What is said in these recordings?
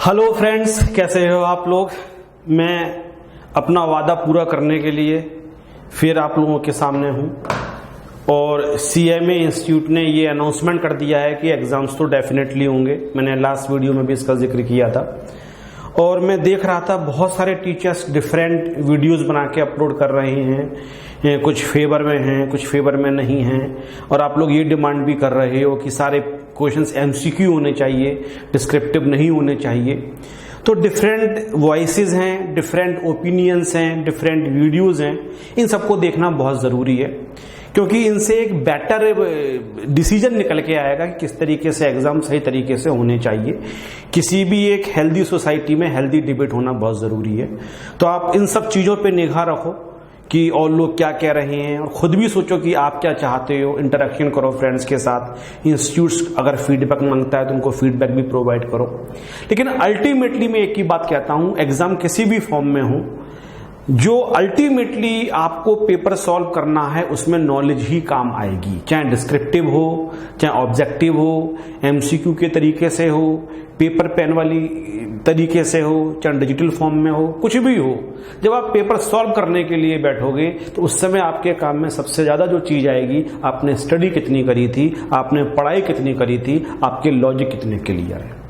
Hello friends, कैसे हो आप लोग। मैं अपना वादा पूरा करने के लिए फिर आप लोगों के सामने हूं और CMA इंस्टीट्यूट ने ये अनाउंसमेंट कर दिया है कि एग्जाम्स तो डेफिनेटली होंगे। मैंने लास्ट वीडियो में भी इसका जिक्र किया था और मैं देख रहा था बहुत सारे टीचर्स डिफरेंट वीडियोस बना के अपलोड कर रहे हैं, कुछ फेवर में हैं, कुछ फेवर में नहीं हैं। और आप लोग ये डिमांड भी कर रहे हो कि सारे क्वेश्चंस MCQ होने चाहिए, डिस्क्रिप्टिव नहीं होने चाहिए। तो डिफरेंट वॉइसेस हैं, डिफरेंट ओपिनियंस हैं, डिफरेंट वीडियोस हैं, इन सबको देखना बहुत ज़रूरी है क्योंकि इनसे एक बेटर डिसीजन निकल के आएगा कि किस तरीके से एग्जाम सही तरीके से होने चाहिए। किसी भी एक हेल्दी सोसाइटी में हेल्दी डिबेट होना बहुत ज़रूरी है। तो आप इन सब चीज़ों पे निगाह रखो कि और लोग क्या कह रहे हैं और खुद भी सोचो कि आप क्या चाहते हो। इंटरेक्शन करो फ्रेंड्स के साथ। इंस्टीट्यूट्स अगर फीडबैक मांगता है तो उनको फीडबैक भी प्रोवाइड करो। लेकिन अल्टीमेटली मैं एक ही बात कहता हूं, एग्जाम किसी भी फॉर्म में हो, जो अल्टीमेटली आपको पेपर सॉल्व करना है उसमें नॉलेज ही काम आएगी। चाहे डिस्क्रिप्टिव हो, चाहे ऑब्जेक्टिव हो, MCQ के तरीके से हो, पेपर पेन वाली तरीके से हो, चाहे डिजिटल फॉर्म में हो, कुछ भी हो। जब आप पेपर सॉल्व करने के लिए बैठोगे तो उस समय आपके काम में सबसे ज्यादा जो चीज आएगी, आपने स्टडी कितनी करी थी, आपने पढ़ाई कितनी करी थी, आपके लॉजिक कितने क्लियर है।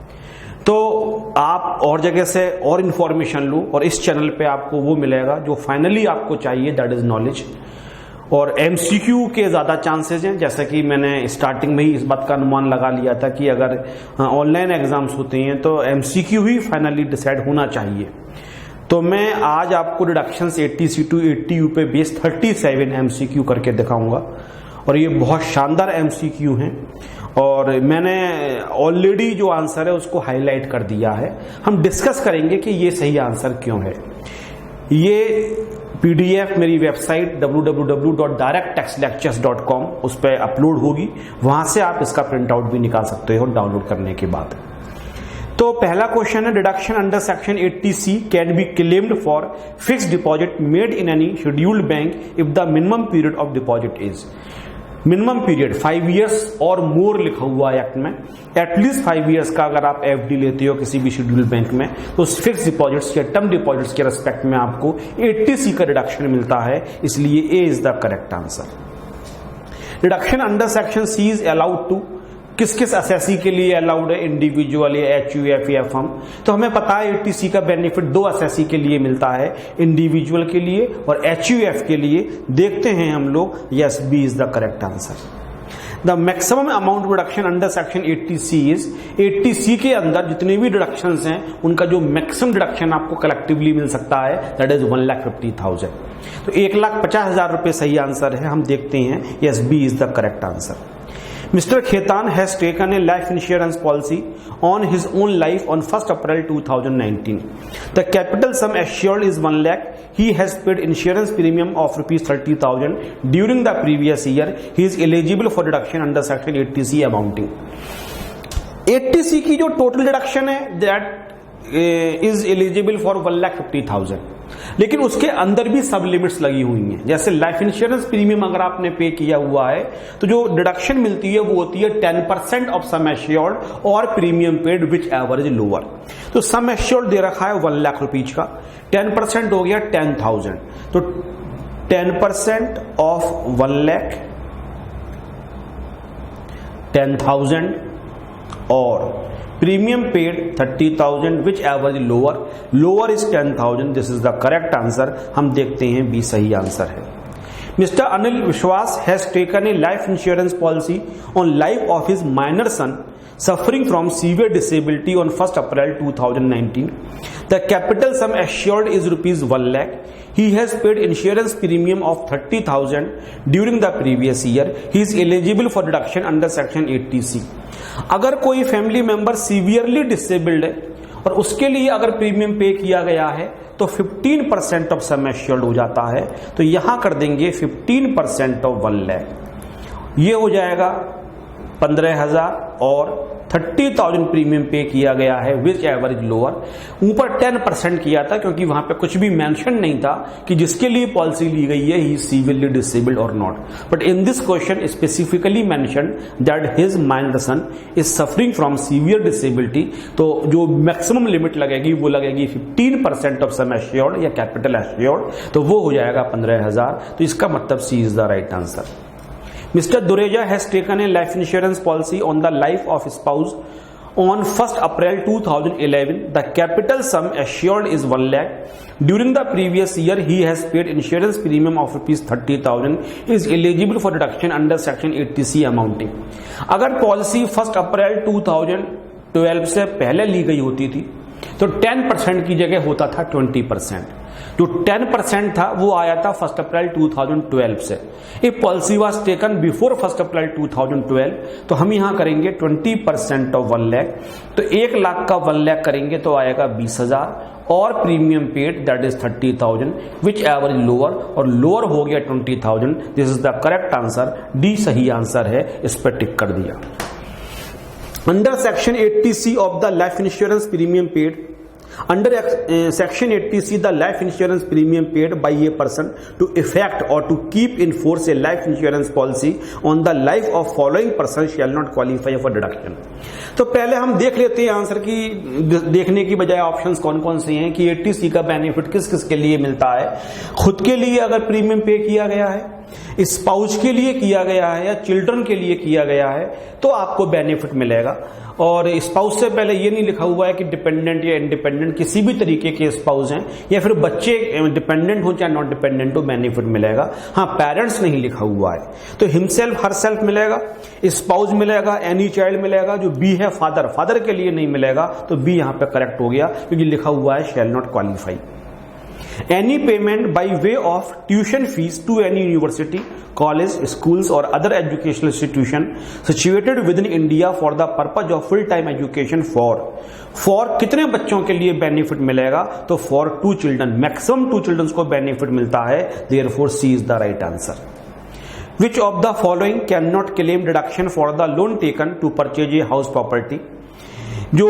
तो आप और जगह से और इंफॉर्मेशन लो और इस चैनल पे आपको वो मिलेगा जो फाइनली आपको चाहिए, दैट इज नॉलेज। और MCQ के ज्यादा चांसेस हैं, जैसा कि मैंने स्टार्टिंग में ही इस बात का अनुमान लगा लिया था कि अगर ऑनलाइन एग्जाम्स होते हैं तो MCQ ही फाइनली डिसाइड होना चाहिए। तो मैं आज आपको डिडक्शंस 80C to 80U पे बेस 37 MCQ करके दिखाऊंगा और ये बहुत शानदार MCQ हैं और मैंने ऑलरेडी जो आंसर है उसको हाईलाइट कर दिया है। हम डिस्कस करेंगे कि ये सही आंसर क्यों है। ये PDF मेरी वेबसाइट www.directtextlectures.com उस पर अपलोड होगी, वहां से आप इसका प्रिंट आउट भी निकाल सकते हो डाउनलोड करने के बाद। तो पहला क्वेश्चन है, deduction under section 80C can be claimed for fixed deposit made in any scheduled bank if the minimum period of deposit is. Minimum period 5 years और मोर लिखा हुआ है एक्ट में। एटलीस्ट 5 इयर्स का अगर आप FD लेते हो किसी भी शेड्यूल बैंक में तो उस फिक्स डिपॉजिट्स या टर्म डिपॉजिट्स के रेस्पेक्ट में आपको 80C का रिडक्शन मिलता है, इसलिए A is the correct answer. Reduction under section C is allowed to, किस किस एसएससी के लिए अलाउड है, इंडिविजुअल या HUF या फर्म। तो हमें पता है 80C का बेनिफिट 2 एसएससी के लिए मिलता है, इंडिविजुअल के लिए और HUF के लिए। देखते हैं हम लोग, yes B is the correct answer. The maximum amount reduction under section 80C is, 80C के अंदर जितने भी डिडक्शंस हैं उनका जो मैक्सिमम डिडक्शन आपको कलेक्टिवली मिल सकता है दैट इज 1,50,000। तो 1,50,000 रुपए सही आंसर है। हम देखते हैं, yes B is the correct answer. Mr. Khetan has taken a life insurance policy on his own life on 1st April 2019. The capital sum assured is 1 lakh. He has paid insurance premium of rupees 30,000 during the previous year. He is eligible for deduction under section 80C amounting. 80C की जो total deduction है that is eligible for 1,50,000, लेकिन उसके अंदर भी सब limits लगी हुई हैं। जैसे लाइफ इंश्योरेंस प्रीमियम अगर आपने पे किया हुआ है तो जो डिडक्शन मिलती है वो होती है 10% ऑफ सम एश्योर्ड और premium paid which ever is lower. तो सम एश्योर्ड दे रखा है 1 लाख रुपीज का, 10% हो गया 10,000। तो 10% ऑफ 1 लाख 10,000 और premium paid 30,000 which ever is lower is 10,000। This is the correct answer. हम देखते हैं B सही आंसर है। Mister Anil Vishwas has taken a life insurance policy on life of his minor son suffering from severe disability on 1st April 2019. The capital sum assured is rupees 1 lakh. He has paid insurance premium of 30,000 during the previous year. He is eligible for deduction under section 80C. अगर कोई family member severely disabled है और उसके लिए अगर premium पे किया गया है तो 15% ऑफ सम एश्योर्ड हो जाता है। तो यहां कर देंगे 15% ऑफ 1 लाख, ये हो जाएगा 15,000 और 30,000 प्रीमियम पे किया गया है, विच एवरेज लोअर। ऊपर 10% किया था क्योंकि वहां पे कुछ भी मेंशन नहीं था कि जिसके लिए पॉलिसी ली गई है he severely disabled or not, but in this question specifically mention that his minor son is suffering from severe disability. तो जो मैक्सिमम लिमिट लगेगी वो लगेगी 15% ऑफ सम एश्योर्ड या कैपिटल एश्योर्ड, तो वो हो जाएगा 15,000। तो इसका मतलब C is the right answer. Mr. Dureja has taken a life insurance policy on the life of spouse on 1st April 2011. The capital sum assured is 1 lakh. During the previous year, he has paid insurance premium of rupees 30,000. Is eligible for deduction under section 80C amounting. अगर policy 1 अप्रैल 2012 से पहले ली गई होती थी तो 10% की जगह होता था 20%। जो 10% था वो आया था 1 अप्रैल 2012 से। ये पॉलिसी वाज टेकन बिफोर 1 अप्रैल 2012, तो हम यहां करेंगे 20% ऑफ 1 लाख। तो 1 लाख का 1 लाख करेंगे तो आएगा 20,000 और premium paid that is 30,000 which average lower, और लोअर हो गया 20,000। This is the correct answer, D सही आंसर है, इस पर टिक कर दिया। Under section 80C of the life insurance premium paid, under section 80C the life insurance premium paid by a person to effect or to keep in force a life insurance policy on the life of following person shall not qualify for deduction। तो पहले हम देख लेते हैं answer की, देखने की बजाय ऑप्शंस कौन कौन से हैं कि 80C का बेनिफिट किस किस के लिए मिलता है। खुद के लिए अगर प्रीमियम पे किया गया है, स्पाउस के लिए किया गया है या चिल्ड्रन के लिए किया गया है तो आपको बेनिफिट मिलेगा। और स्पाउस से पहले ये नहीं लिखा हुआ है कि डिपेंडेंट या इंडिपेंडेंट किसी भी तरीके के स्पाउस हैं या फिर बच्चे डिपेंडेंट हो चाहे नॉट डिपेंडेंट हो, बेनिफिट मिलेगा। हाँ, पेरेंट्स नहीं लिखा हुआ है तो हिमसेल्फ हर सेल्फ मिलेगा, स्पाउस मिलेगा, एनी चाइल्ड मिलेगा। जो बी है फादर, फादर के लिए नहीं मिलेगा तो बी यहां पे करेक्ट हो गया क्योंकि लिखा हुआ है shall not qualify. Any payment by way of tuition fees to any university, college, schools or other educational institution situated within India for the purpose of full-time education for कितने बच्चों के लिए बेनिफिट मिलेगा तो for 2 children, मैक्सिमम 2 children को benefit मिलता है, therefore C is the right answer। Which of the following cannot claim deduction for the loan taken to purchase a house property? जो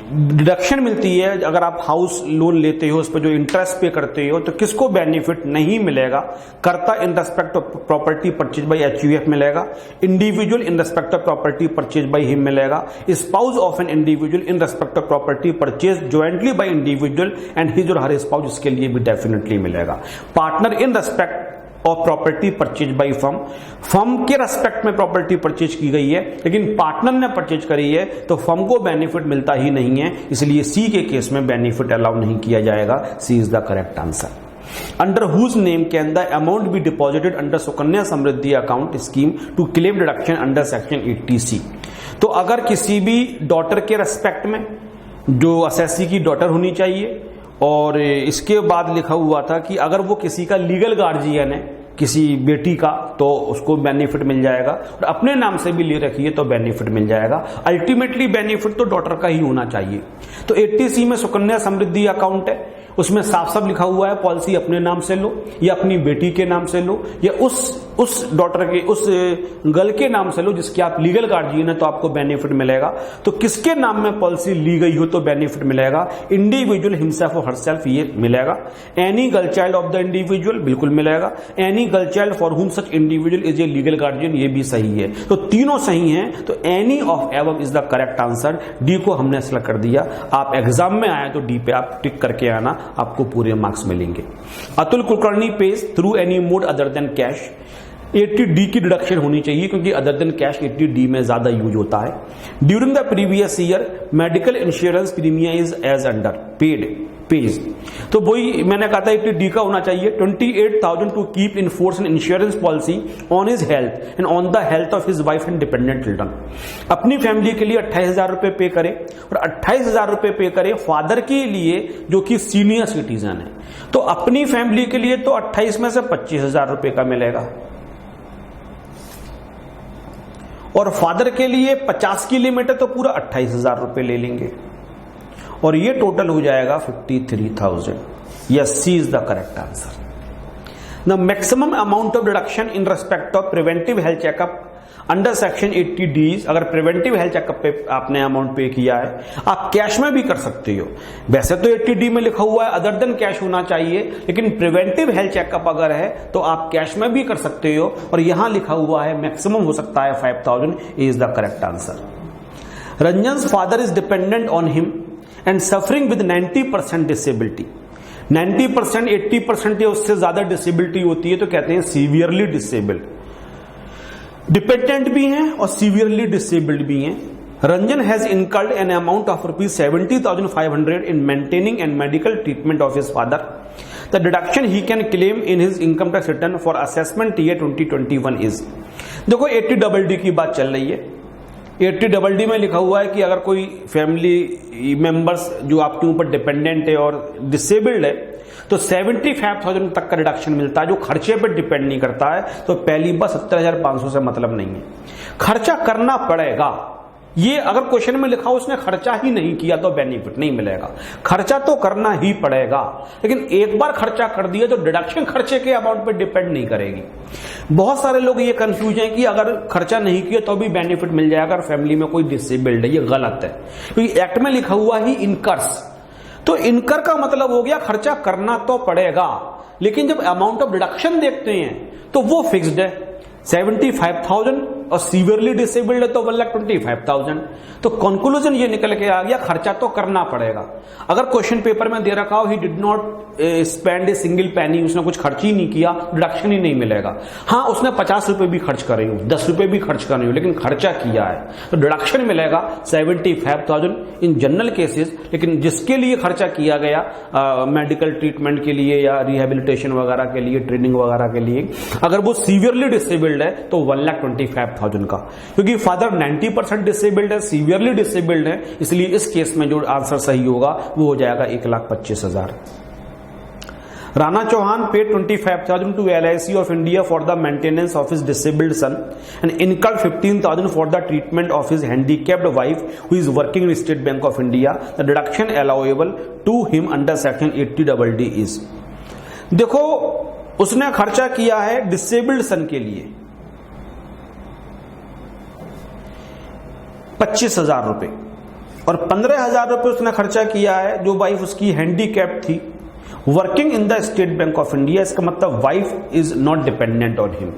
डिडक्शन मिलती है अगर आप हाउस लोन लेते हो, उस पर जो इंटरेस्ट पे करते हो, तो किसको बेनिफिट नहीं मिलेगा? Karta in respect of property purchase by HUF मिलेगा, individual in respect of property purchase by him मिलेगा, spouse of an individual in respect of property purchase jointly by individual and his or her spouse, इसके लिए भी definitely मिलेगा। Partner in respect of property purchase by firm, firm के respect में property purchase की गई है लेकिन पार्टनर ने परचेज करी है तो फर्म को बेनिफिट मिलता ही नहीं है, इसलिए सी के केस में बेनिफिट अलाउ नहीं किया जाएगा। C is the correct answer. Under whose name can the amount be deposited under Sukanya Samriddhi account scheme to claim deduction under section 80C। तो अगर किसी भी डॉटर के रेस्पेक्ट में जो असेसी की डॉटर होनी चाहिए, और इसके बाद लिखा हुआ था कि अगर वो किसी का लीगल गार्जियन है किसी बेटी का तो उसको बेनिफिट मिल जाएगा, और अपने नाम से भी ले रखी है तो बेनिफिट मिल जाएगा। अल्टीमेटली बेनिफिट तो डॉटर का ही होना चाहिए। तो 80C में सुकन्या समृद्धि अकाउंट है, उसमें साफ साफ लिखा हुआ है पॉलिसी अपने नाम से लो या अपनी बेटी के नाम से लो या उस डॉटर के, उस गर्ल के नाम से लो जिसके आप लीगल गार्जियन है तो आपको बेनिफिट मिलेगा। तो किसके नाम में पॉलिसी ली गई हो तो बेनिफिट मिलेगा? इंडिविजुअल हिमसेल्फ और हरसेल्फ, ये मिलेगा। Any girl child of the individual, बिल्कुल मिलेगा। एनी गर्ल चाइल्ड फॉर हुम such individual is a legal guardian, ये भी सही है। तो तीनों सही हैं, तो any of above is the correct answer. D को हमने सेलेक्ट कर दिया। आप एग्जाम में आए तो डी पे आप टिक करके आना, आपको पूरे मार्क्स मिलेंगे। Atul Kulkarni page through any mode other than cash, 80D की डिडक्शन होनी चाहिए क्योंकि अदर देन कैश 80D में ज्यादा यूज होता है। During the previous year medical insurance premium is as under page, तो वही मैंने कहा था 80D का होना चाहिए। 28,000 to keep in force an insurance policy on his health and on the health of his wife and dependent children. अपनी family के लिए 28,000 रुपए पे करे और 28,000 रुपए पे करे फादर के लिए जो कि सीनियर सिटीजन है। तो अपनी फैमिली के लिए तो 28 में से 25,000 रुपए का मिलेगा और फादर के लिए 50 की लिमिट है तो पूरा 28,000 रुपए ले लेंगे और ये टोटल हो जाएगा 53,000। Yes, C is the correct answer. The maximum amount of deduction in respect of preventive health checkup under section 80D, अगर प्रिवेंटिव हेल्थ चेकअप पे आपने अमाउंट पे किया है, आप कैश में भी कर सकते हो। वैसे तो 80D में लिखा हुआ है अदर देन कैश होना चाहिए, लेकिन प्रिवेंटिव हेल्थ चेकअप अगर है तो आप कैश में भी कर सकते हो, और यहां लिखा हुआ है मैक्सिमम हो सकता है 5000 is the correct answer. Ranjan's father is dependent on him and suffering with 90% disability. 90%, 80% या उससे ज्यादा डिसेबिलिटी होती है तो कहते हैं सीवियरली डिसेबल्ड। डिपेंडेंट भी हैं और सीवियरली डिसेबल्ड भी हैं। Ranjan has incurred an amount of ₹70,500 in maintaining and medical treatment of his father. The deduction he can claim in his income tax return for assessment year 2021 is, देखो 80DD की बात चल रही है। 80DD में लिखा हुआ है कि अगर कोई फैमिली मेंबर्स जो आपके ऊपर डिपेंडेंट है और डिसेबल्ड है तो 75,000 तक का रिडक्शन मिलता है, जो खर्चे पर डिपेंड नहीं करता है। तो पहली बात 70,500 से मतलब नहीं है, खर्चा करना पड़ेगा। ये अगर क्वेश्चन में लिखा उसने खर्चा ही नहीं किया तो बेनिफिट नहीं मिलेगा, खर्चा तो करना ही पड़ेगा। लेकिन एक बार खर्चा कर दिया तो डिडक्शन खर्चे के अमाउंट पे डिपेंड नहीं करेगी। बहुत सारे लोग ये कंफ्यूज हैं कि अगर खर्चा नहीं किया तो भी बेनिफिट मिल जाएगा अगर फैमिली में कोई डिसेबल्ड है। ये गलत है, क्योंकि एक्ट में लिखा हुआ ही इनकर्स, तो इनकर का मतलब हो गया खर्चा करना तो पड़ेगा, लेकिन जब अमाउंट ऑफ डिडक्शन देखते हैं तो वो फिक्स्ड है 75,000 और सीवियरली डिसेबल्ड है तो 1,25,000। तो कंक्लूजन ये निकल के आ गया खर्चा तो करना पड़ेगा। अगर क्वेश्चन पेपर में दे रखा हो he did not spend a single penny, उसने कुछ खर्च ही नहीं किया, डिडक्शन ही नहीं मिलेगा। हाँ, उसने 50 रुपए भी खर्च करे हो, 10 रुपए भी खर्च करे हो, लेकिन खर्चा किया है तो डिडक्शन मिलेगा 75,000 इन जनरल केसेस। लेकिन जिसके लिए खर्चा किया गया मेडिकल ट्रीटमेंट के लिए या रिहेबिलिटेशन वगैरह के लिए, ट्रेनिंग वगैरह के लिए, अगर वो सीवियरली डिसेबल्ड है तो 1,25,000 का, क्योंकि फादर 90% डिसेबल्ड है, सीवियरली डिसेबल्ड है, इसलिए इस केस में जो आंसर सही होगा वो हो जाएगा 1,25,000। Rana Chauhan paid 25,000 to LIC of India for the maintenance of his disabled son and incurred 15,000 for the treatment of his handicapped wife who is working in State Bank of India. The deduction allowable to him under section 80DD is, देखो उसने खर्चा किया है disabled son के लिए 25,000 रुपए और 15,000 रुपए उसने खर्चा किया है जो वाइफ उसकी हैंडीकैप थी, working in the state bank of India. इसका मतलब wife is not dependent on him.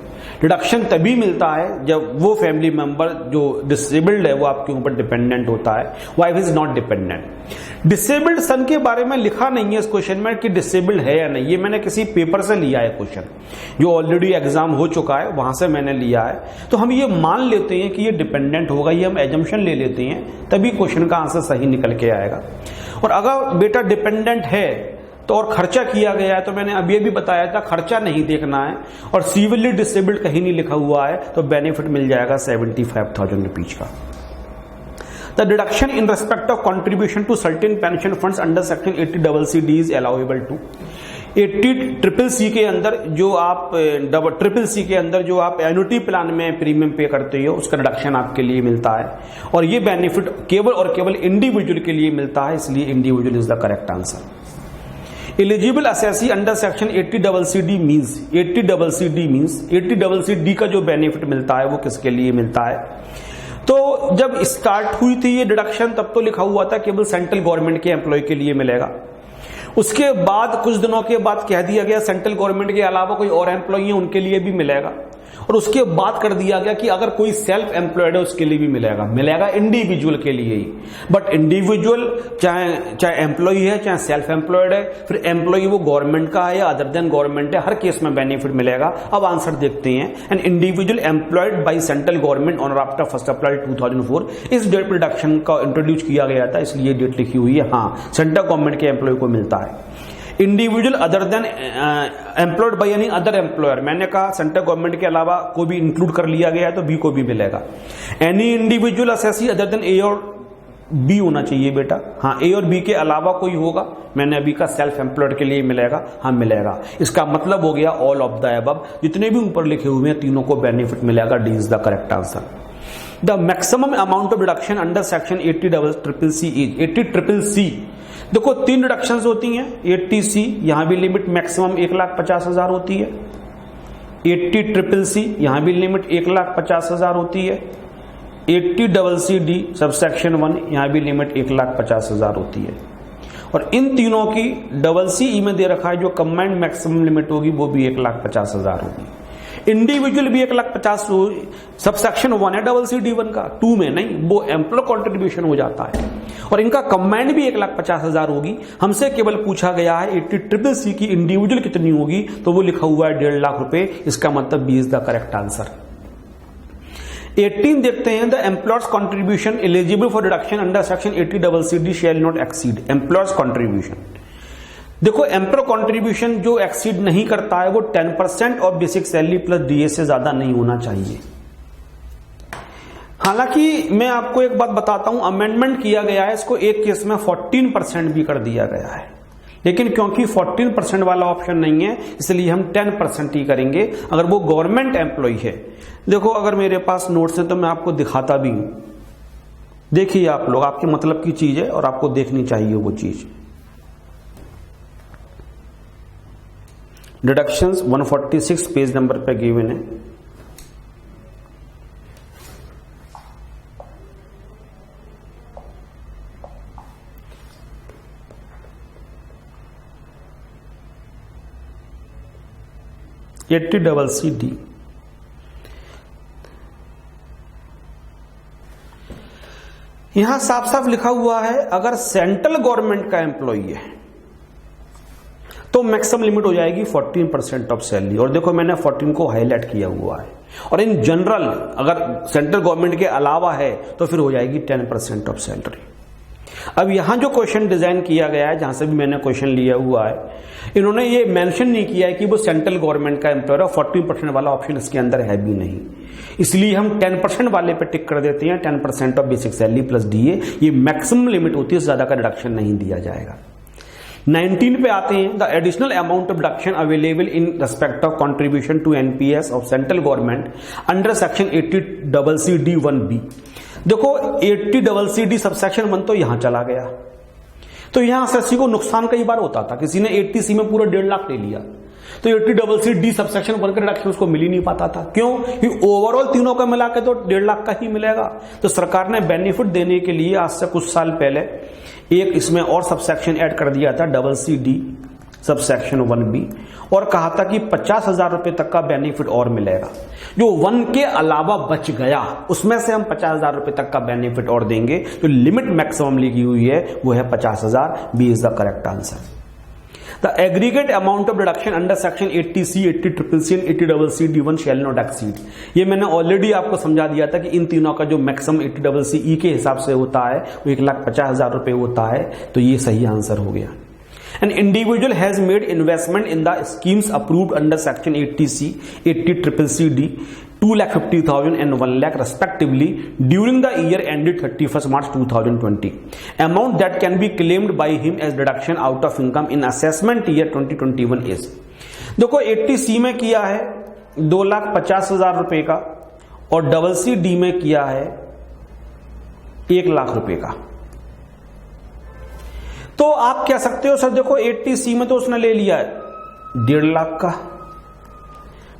Deduction तभी मिलता है जब वो फैमिली मेंबर जो डिसेबल्ड है वो आपके ऊपर डिपेंडेंट होता है, wife is not dependent. Disabled son के बारे में लिखा नहीं है इस क्वेश्चन में कि डिसेबल्ड है या नहीं, ये मैंने किसी पेपर से लिया है क्वेश्चन जो ऑलरेडी एग्जाम हो चुका है, वहां से मैंने लिया है। तो हम ये मान लेते हैं कि ये डिपेंडेंट होगा, ये हम एजम्पशन ले लेते हैं, तभी क्वेश्चन का आंसर सही निकल के आएगा। और अगर बेटा डिपेंडेंट है तो और खर्चा किया गया है, तो मैंने अभी भी बताया था खर्चा नहीं देखना है, और सिविली डिसेबल्ड कहीं नहीं लिखा हुआ है तो बेनिफिट मिल जाएगा 75,000 रुपीज का। The deduction in respect of contribution to certain pension funds under section 80CC is allowable to 80CCC के अंदर जो आप CCC के अंदर जो आप एन्युटी प्लान में प्रीमियम पे करते हो उसका डिडक्शन आपके लिए मिलता है, और ये बेनिफिट केवल और केवल इंडिविजुअल के लिए मिलता है, इसलिए individual is the correct answer. Eligible assessee under section 80CCD means 80CCD का जो बेनिफिट मिलता है वो किसके लिए मिलता है? तो जब स्टार्ट हुई थी ये डिडक्शन तब तो लिखा हुआ था केवल सेंट्रल गवर्नमेंट के एम्प्लॉय के लिए मिलेगा। उसके बाद कुछ दिनों के बाद कह दिया गया सेंट्रल गवर्नमेंट के अलावा कोई और एम्प्लॉय है उनके लिए भी मिलेगा, और उसके बाद कर दिया गया कि अगर कोई सेल्फ एम्प्लॉयड है उसके लिए भी मिलेगा इंडिविजुअल के लिए ही। बट इंडिविजुअल चाहे एम्प्लॉय है चाहे सेल्फ एम्प्लॉयड है, फिर एम्प्लॉय वो गवर्नमेंट का है या अदर देन गवर्नमेंट है, हर केस में बेनिफिट मिलेगा। अब आंसर देखते हैं। An individual employed by central government on after 1 अप्रैल 2004, इस डेट रिडक्शन का इंट्रोड्यूस किया गया था, इसलिए डेट लिखी हुई है। हाँ, सेंट्रल गवर्नमेंट के एम्प्लॉय को मिलता है। Individual other than employed by any other employer, मैंने कहा सेंट्रल गवर्नमेंट के अलावा कोई भी इंक्लूड कर लिया गया है तो बी को भी मिलेगा। Any individual assessee other than A or B होना चाहिए बेटा। हाँ, ए और बी के अलावा कोई होगा, मैंने अभी का सेल्फ एम्प्लॉयड के लिए मिलेगा। हाँ, मिलेगा। इसका मतलब हो गया ऑल ऑफ द अबव, जितने भी ऊपर लिखे हुए हैं तीनों को बेनिफिट मिलेगा। D is the correct answer. The maximum amount of deduction under section 80CCC is 80CCC। देखो 3 डिडक्शंस होती हैं 80C, यहां भी लिमिट मैक्सिमम 1,50,000 होती है। 80CCC यहां भी लिमिट 1,50,000 होती है। 80CCD सबसेक्शन 1 यहां भी लिमिट 1,50,000 होती है। और इन तीनों की CCE में दे रखा है जो कंबाइंड मैक्सिमम लिमिट होगी वो भी 1,50,000 होगी। इंडिविजुअल भी 1,50,000 सबसेक्शन 1 है CCD1 का, 2 में नहीं, वो एम्प्लॉय कंट्रीब्यूशन हो जाता है। और इनका कंबाइंड भी 1,50,000 होगी। हमसे केवल पूछा गया है 80CCC की इंडिविजुअल कितनी होगी, तो वो लिखा हुआ है 1.5 लाख रुपए। इसका मतलब B is the correct answer. 18 देखते हैं, the employers contribution eligible for deduction under section 80CCD shall not exceed. Employers contribution, देखो एम्प्लॉय कॉन्ट्रीब्यूशन जो एक्सीड नहीं करता है वो 10% of basic salary plus DA से ज्यादा नहीं होना चाहिए। हालांकि मैं आपको एक बात बताता हूं, अमेंडमेंट किया गया है, इसको एक केस में 14% भी कर दिया गया है, लेकिन क्योंकि 14% वाला ऑप्शन नहीं है इसलिए हम 10% ही करेंगे अगर वो गवर्नमेंट एम्प्लॉय है। देखो अगर मेरे पास नोट्स है तो मैं आपको दिखाता भी हूं, देखिए आप लोग, आपके मतलब की चीज है और आपको देखनी चाहिए वो चीज। डिडक्शंस 146 पेज नंबर पे गिवन है। CCD यहां साफ साफ लिखा हुआ है अगर सेंट्रल गवर्नमेंट का एम्प्लॉई है तो मैक्सिमम लिमिट हो जाएगी 14% ऑफ सैलरी। और देखो मैंने 14 को हाईलाइट किया हुआ है। और इन जनरल अगर सेंट्रल गवर्नमेंट के अलावा है तो फिर हो जाएगी 10% ऑफ सैलरी। अब यहां जो क्वेश्चन डिजाइन किया गया है, जहां से भी मैंने क्वेश्चन लिया हुआ है, इन्होंने ये मेंशन नहीं किया है कि वो सेंट्रल गवर्नमेंट का एम्प्लॉयर है। 14% वाला ऑप्शन इसके अंदर है भी नहीं, इसलिए हम 10% वाले पे टिक कर देते हैं। 10% of basic salary plus DA, ये मैक्सिमम लिमिट होती है, ज्यादा का रिडक्शन नहीं दिया जाएगा। 19 पे आते हैं, the additional amount of deduction available in respect of contribution to NPS of central government under section 80CCD1B। देखो 80CCD सबसेक्शन 1 तो यहां चला गया, तो यहां एसएससी को नुकसान कई बार होता था। किसी ने 80C में पूरा 1.5 लाख ले लिया तो 80CCD सबसेक्शन 1 का रिडक्शन उसको मिल ही नहीं पाता था। क्यों? क्योंकि ओवरऑल तीनों का मिला के तो 1.5 लाख का ही मिलेगा। तो सरकार ने बेनिफिट देने के लिए आज से कुछ साल पहले एक इसमें और सबसेक्शन ऐड कर दिया था, CCD सबसेक्शन 1B, और कहा था कि 50,000 रुपए तक का बेनिफिट और मिलेगा। जो 1 के अलावा बच गया उसमें से हम 50,000 रुपए तक का बेनिफिट और देंगे। तो लिमिट मैक्सिमम लिखी हुई है वो है 50,000। B is the correct answer. The aggregate amount of deduction under section 80C, 80CCC and 80CCD1 shall not exceed. ये मैंने ऑलरेडी आपको समझा दिया था कि इन तीनों का जो मैक्सिमम 80CCE के हिसाब से होता है वो 1,50,000 रुपए होता है। तो ये सही आंसर हो गया। An individual has made investment in the schemes approved under section 80C, 80CCD, 2,50,000 and 1 lakh respectively during the year ended 31st March 2020. Amount that can be claimed by him as deduction out of income in assessment year 2021 is। देखो 80C में किया है 2,50,000 रुपए का और CCD में किया है 1 लाख रुपए का। तो आप कह सकते हो सर देखो 80C में तो उसने ले लिया है 1.5 लाख का,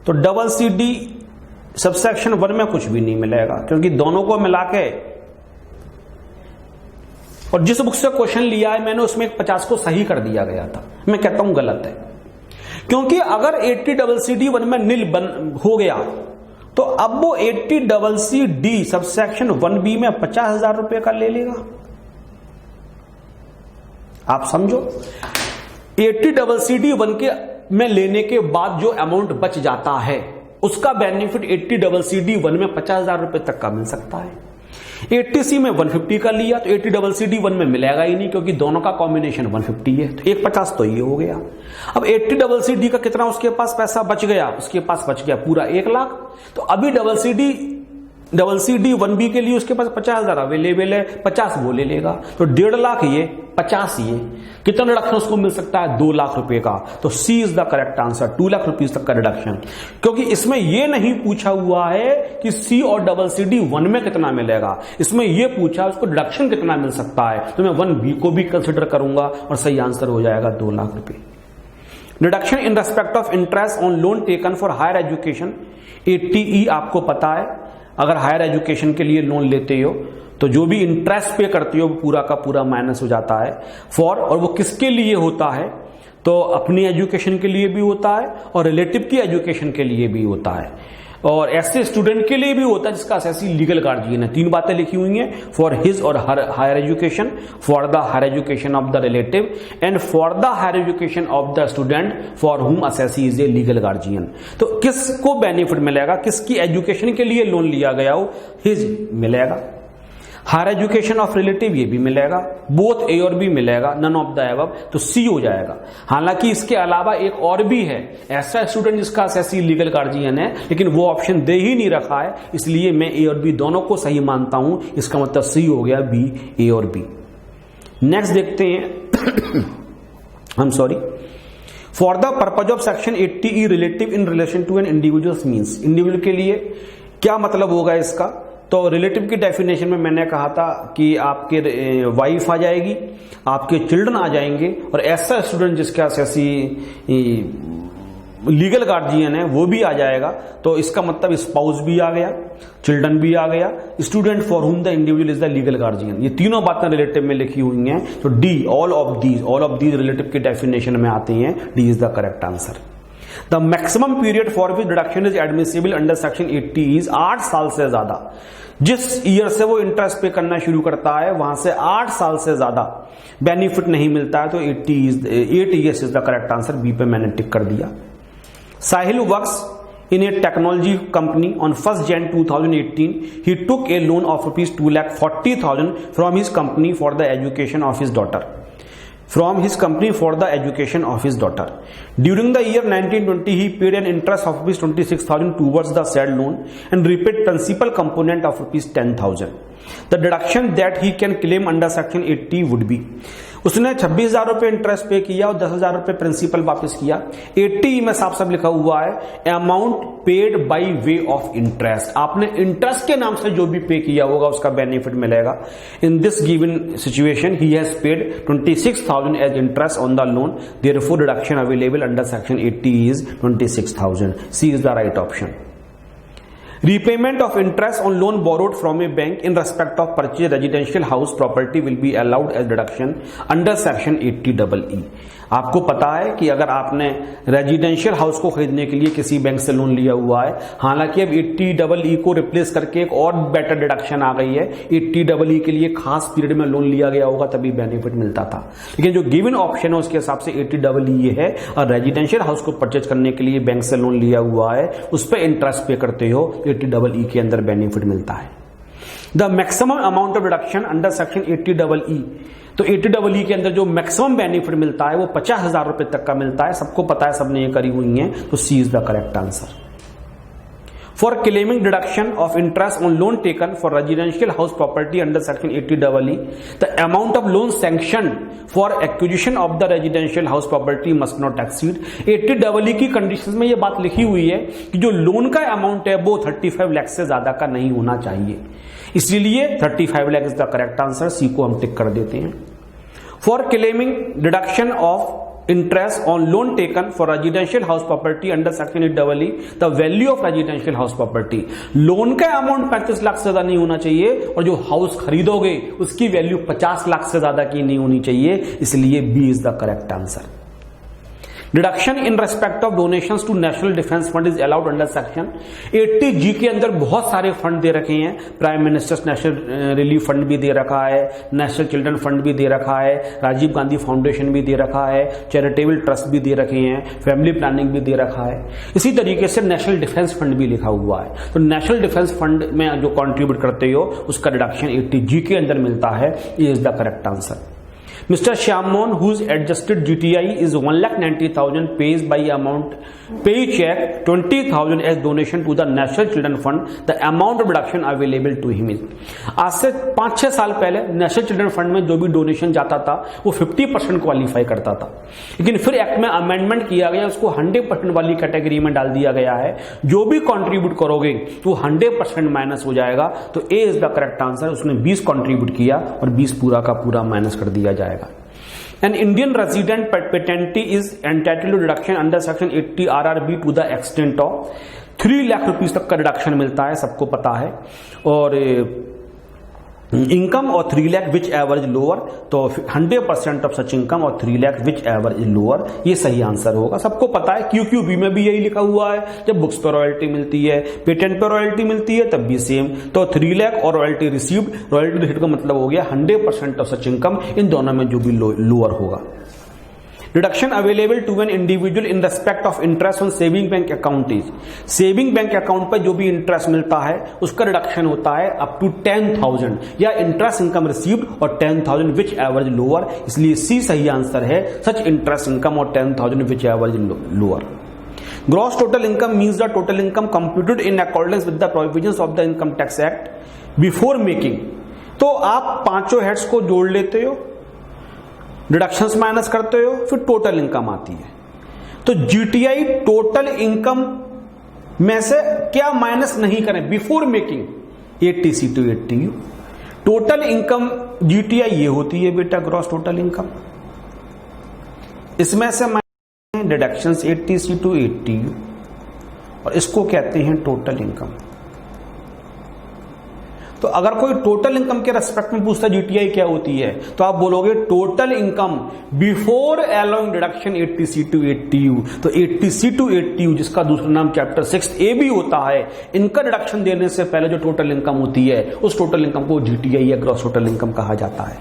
तो CCD सबसेक्शन 1 में कुछ भी नहीं मिलेगा क्योंकि दोनों को मिला के, और जिस बुक से क्वेश्चन लिया है मैंने उसमें 50 को सही कर दिया गया था। मैं कहता हूं गलत है, क्योंकि अगर 80CCD 1 में नील हो गया तो अब वो 80CCD सबसेक्शन 1B में 50,000 रुपए का ले लेगा। आप समझो 80CCD 1 के में लेने के बाद जो अमाउंट बच जाता है उसका बेनिफिट 80CCD 1 में 50,000 रुपए तक का मिल सकता है। 80C में 150 का लिया तो 80CCD 1 में मिलेगा ही नहीं क्योंकि दोनों का कॉम्बिनेशन 150 है, तो 150 तो ये हो गया। अब 80CCD का कितना उसके पास पैसा बच गया? उसके पास बच गया पूरा 1 लाख। तो अभी CCD 1B के लिए उसके पास 50,000 अवेलेबल है, 50 वो ले लेगा, तो 1.5 लाख ये, 50 ये, कितना रिडक्शन उसको मिल सकता है? 2 लाख रुपए का। तो C is the correct answer, 2 lakh rupees तक का रिडक्शन। क्योंकि इसमें यह नहीं पूछा हुआ है कि सी और CCD 1 में कितना मिलेगा, इसमें यह पूछा उसको रिडक्शन कितना मिल सकता है। तो मैं 1B को भी कंसिडर करूंगा और सही आंसर हो जाएगा 2 लाख रुपए। Reduction in respect of interest on loan taken for higher education 80E आपको पता है, अगर हायर एजुकेशन के लिए लोन लेते हो तो जो भी इंटरेस्ट पे करते हो वो पूरा का पूरा माइनस हो जाता है फॉर, और वो किसके लिए होता है, तो अपनी एजुकेशन के लिए भी होता है और रिलेटिव की एजुकेशन के लिए भी होता है, और ऐसे स्टूडेंट के लिए भी होता है जिसका असेसी लीगल गार्जियन है। 3 बातें लिखी हुई हैं, for his or her higher education, for the higher education of the relative and for the higher education of the student for whom assessee is a legal guardian. तो किसको benefit मिलेगा, किसकी education के लिए लोन लिया गया हो, his मिलेगा, हायर एजुकेशन ऑफ रिलेटिव ये भी मिलेगा, बोथ ए और बी मिलेगा, नन ऑफ द अबव, तो सी हो जाएगा। हालांकि इसके अलावा एक और भी है, ऐसा स्टूडेंट जिसका असेसी लीगल गार्जियन है लेकिन वो ऑप्शन दे ही नहीं रखा है, इसलिए मैं ए और बी दोनों को सही मानता हूं, इसका मतलब सी हो गया, B, A or B. Next देखते हैं I am sorry, for the purpose of section 80E relative in relation to an individual means, individual के लिए क्या मतलब होगा इसका, तो रिलेटिव की डेफिनेशन में मैंने कहा था कि आपके वाइफ आ जाएगी, आपके चिल्ड्रन आ जाएंगे, और ऐसा स्टूडेंट जिसका असेसी लीगल गार्जियन है वो भी आ जाएगा, तो इसका मतलब स्पाउस भी आ गया, चिल्ड्रन भी आ गया, student for whom the individual is the legal guardian. ये तीनों बातें रिलेटिव में लिखी हुई हैं, तो D, all of these relative की डेफिनेशन में आती हैं, D is the correct answer. The maximum period for which deduction is admissible under section 80 is 8 साल से ज्यादा। जिस ईयर से वो इंटरेस्ट पे करना शुरू करता है वहां से 8 साल से ज्यादा बेनिफिट नहीं मिलता है, तो 8 years is the correct answer, B पे मैंने टिक कर दिया। Sahil works in a technology company on 1st Jan 2018 he took a loan of rupees 2,40,000 from his company for the education of his daughter. During the year 1920 he paid an interest of rupees 26,000 towards the said loan and repaid principal component of rupees 10,000. The deduction that he can claim under section 80 would be, उसने 26,000 रुपए interest पे किया और 10,000 रुपए principal वापस किया। 80 में साफ साफ लिखा हुआ है amount paid by way of interest, आपने इंटरेस्ट के नाम से जो भी पे किया होगा उसका बेनिफिट मिलेगा। In this given situation he has paid 26,000 as interest on the loan, therefore deduction available under section 80 is 26,000। C is the right option. Repayment of interest on loan borrowed from a bank in respect of purchased residential house property will be allowed as deduction under section 80EE। आपको पता है कि अगर आपने residential house को खरीदने के लिए किसी बैंक से लोन लिया हुआ है, हालांकि अब 80EE को रिप्लेस करके एक और बेटर डिडक्शन आ गई है, 80EE के लिए खास पीरियड में लोन लिया गया होगा तभी बेनिफिट मिलता था, लेकिन जो गिवन ऑप्शन है उसके हिसाब से 80EE है, और रेजिडेंशियल हाउस को परचेज करने के लिए बैंक से लोन लिया हुआ है उस पर इंटरेस्ट पे करते हो, 80EE के अंदर बेनिफिट मिलता है। The maximum amount of deduction under section 80EE, तो 80EE के अंदर जो मैक्सिमम बेनिफिट मिलता है वो 50,000 रुपए तक का मिलता है, सबको पता है, सबने ये करी हुई है, तो C is the correct answer. For claiming deduction of interest on loan taken for residential house property under section 80EE, the amount of loan sanctioned for acquisition of the residential house property must not exceed 80EE की conditions में ये बात लिखी हुई है कि जो loan का अमाउंट है वो 35 लाख से ज्यादा का नहीं होना चाहिए, इसीलिए 35 lakh is the correct answer, C को हम टिक कर देते हैं। For claiming deduction of interest on loan taken for residential house property under section 80EE, the value of residential house property, loan का अमाउंट 35 लाख से ज्यादा नहीं होना चाहिए और जो हाउस खरीदोगे उसकी वैल्यू 50 लाख से ज्यादा की नहीं होनी चाहिए, इसलिए B is the correct answer. Deduction in respect of donations to national defence fund is allowed under section 80G के अंदर बहुत सारे फंड दे रखे हैं, prime minister's national relief fund भी दे रखा है, नेशनल चिल्ड्रन फंड भी दे रखा है, राजीव गांधी फाउंडेशन भी दे रखा है, चैरिटेबल ट्रस्ट भी दे रखे हैं, फैमिली प्लानिंग भी दे रखा है, इसी तरीके से नेशनल डिफेंस फंड भी लिखा हुआ है। तो नेशनल डिफेंस फंड में जो कॉन्ट्रीब्यूट करते हो उसका डिडक्शन 80G के अंदर मिलता है, ये is the correct answer. Mr. Shyammohan, whose adjusted GTI is 1,90,000, pays by amount pay check 20,000 as donation to the National Children Fund. The amount of deduction available to him is, आज से 5-6 साल पहले national children fund में जो भी donation जाता था वो 50% क्वालिफाई करता था, लेकिन फिर एक्ट में अमेंडमेंट किया गया, उसको 100% वाली कैटेगरी में डाल दिया गया है, जो भी कंट्रीब्यूट करोगे तो 100% माइनस हो जाएगा, तो ए इज द करेक्ट आंसर। उसने 20 कंट्रीब्यूट किया और 20 पूरा का पूरा माइनस कर दिया जाएगा। An Indian resident patentee is entitled to deduction under section 80 RRB to the extent of 3 lakh rupees तक का डिडक्शन मिलता है, सबको पता है। और इनकम और 3 लाख विच एवरेज लोअर, तो 100% ऑफ सच इनकम और 3 लाख विच एवरेज लोअर, ये सही आंसर होगा, सबको पता है। QQB में भी यही लिखा हुआ है, जब बुक्स पर रॉयल्टी मिलती है, पेटेंट पर रॉयल्टी मिलती है, तब भी सेम। तो 3 लाख और रॉयल्टी रिसीव्ड, रॉयल्टी रिसीव्ड का मतलब हो गया 100% ऑफ सच इनकम, इन दोनों में जो भी लोअर होगा। Deduction available to an individual in respect of interest on saving bank account is, saving bank account पर जो भी इंटरेस्ट मिलता है उसका डिडक्शन होता है अप टू 10,000, या इंटरेस्ट इनकम रिसीव्ड और 10,000 विच एवरेज लोअर, इसलिए सी सही आंसर है, सच इंटरेस्ट इनकम और 10,000 which average lower. Gross total income means the total income computed in accordance with the provisions of the income tax act before making. तो आप पांचों heads को जोड़ लेते हो, डिडक्शंस माइनस करते हो, फिर टोटल इनकम आती है। तो जीटीआई टोटल इनकम में से क्या माइनस नहीं करें before making, 80C to 80U। Total income GTI ये होती है बेटा, ग्रॉस टोटल इनकम, इसमें से minus deductions 80C to 80U, और इसको कहते हैं टोटल इनकम। तो अगर कोई टोटल इनकम के रेस्पेक्ट में पूछता है जीटीआई क्या होती है, तो आप बोलोगे total income before allowing deduction 80C to 80U। तो 80C to 80U, जिसका दूसरा नाम चैप्टर 6A भी होता है, इनका डिडक्शन देने से पहले जो टोटल इनकम होती है, उस टोटल इनकम को जीटीआई या ग्रॉस टोटल इनकम कहा जाता है।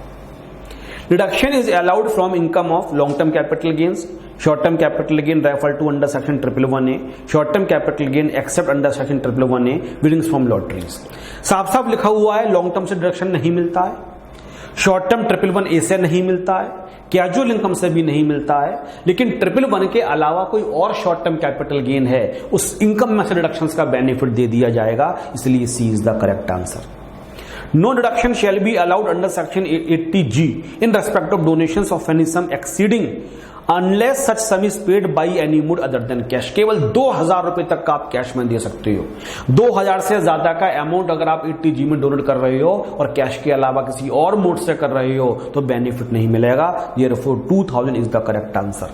Deduction is allowed from income of long term capital gains, short term capital gain refer to under section 111A, short term capital gain except under section 111A, winnings from lotteries. साफ साफ लिखा हुआ है long term से deduction नहीं मिलता है, short term 111A से नहीं मिलता है, कैजुअल इनकम से भी नहीं मिलता है, लेकिन 111 के अलावा कोई और शॉर्ट टर्म कैपिटल गेन है, उस इनकम में से डिडक्शंस का बेनिफिट दे दिया जाएगा, इसलिए C is the correct answer. No deduction shall be allowed under section 80G in respect of donations of any sum exceeding unless such sum is paid by any mode other than cash। केवल 2,000 रुपए तक का आप cash में दे सकते हो। 2,000 से ज्यादा का अमाउंट अगर आप 80G में डोनेट कर रहे हो और कैश के अलावा किसी और मोड से कर रहे हो तो बेनिफिट नहीं मिलेगा। Therefore 2,000 is the correct answer।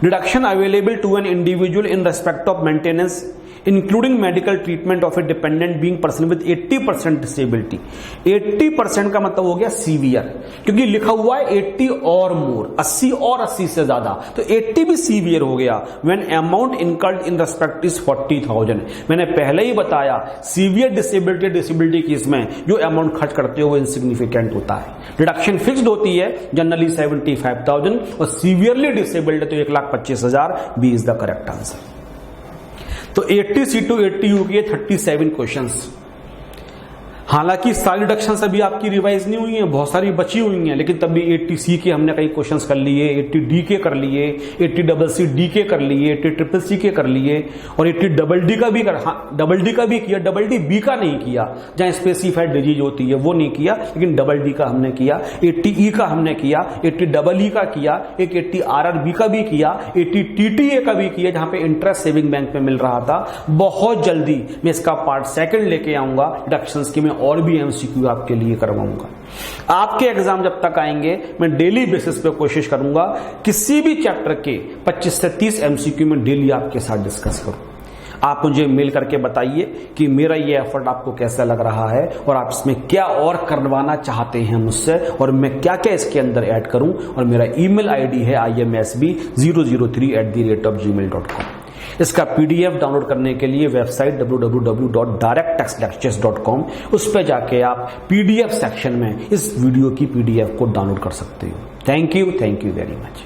Deduction available to an individual in respect of maintenance including medical treatment of A dependent being person with 80% disability. 80% का मतलब हो गया सीवियर, क्योंकि लिखा हुआ है 80 और मोर, 80 और 80 से ज्यादा, तो 80 भी सीवियर हो गया। When amount incurred in respect is 40,000। मैंने पहले ही बताया सीवियर डिसेबिलिटी केस में जो अमाउंट खर्च करते हो वो इनसिग्निफिकेंट होता है। डिडक्शन फिक्स्ड होती है जनरली 75,000 और सीवियरली डिसेबल्ड तो 1,25,000। B is the correct answer. तो 80C to 80U के 37 क्वेश्चंस, हालांकि सारी डिडक्शंस अभी आपकी रिवाइज नहीं हुई हैं, बहुत सारी बची हुई हैं, लेकिन तब भी 80C के हमने कई क्वेश्चंस कर लिए, 80D के कर लिए, 80CC के कर लिए, 80CCC के कर लिए, और 80DD का भी डबल डी का भी किया, डबल डी बी का नहीं किया, जहां स्पेसिफाइड डिजीज होती है वो नहीं किया, लेकिन डबल डी का हमने किया, 80E का हमने किया, 80EE का किया, एक 80RRB का भी किया, 80TTA का भी किया, जहां पे इंटरेस्ट सेविंग बैंक में मिल रहा था। बहुत जल्दी मैं इसका पार्ट 2 लेके आऊंगा डिडक्शंस की, मैं और भी एमसीक्यू आपके लिए करवाऊंगा। आपके एग्जाम जब तक आएंगे मैं डेली बेसिस पे कोशिश करूंगा किसी भी चैप्टर के 25 से 30 एमसीक्यू में डेली आपके साथ डिस्कस करूं। आप मुझे मेल करके बताइए कि मेरा ये एफर्ट आपको कैसा लग रहा है और आप इसमें क्या और करवाना चाहते हैं मुझसे, और मैं क्या क्या इसके अंदर ऐड करूं। और मेरा ईमेल आईडी है imsb003@gmail.com। इसका पीडीएफ डाउनलोड करने के लिए वेबसाइट www.directtextlectures.com, उस पर जाके आप पीडीएफ सेक्शन में इस वीडियो की पीडीएफ को डाउनलोड कर सकते हो। Thank you very much.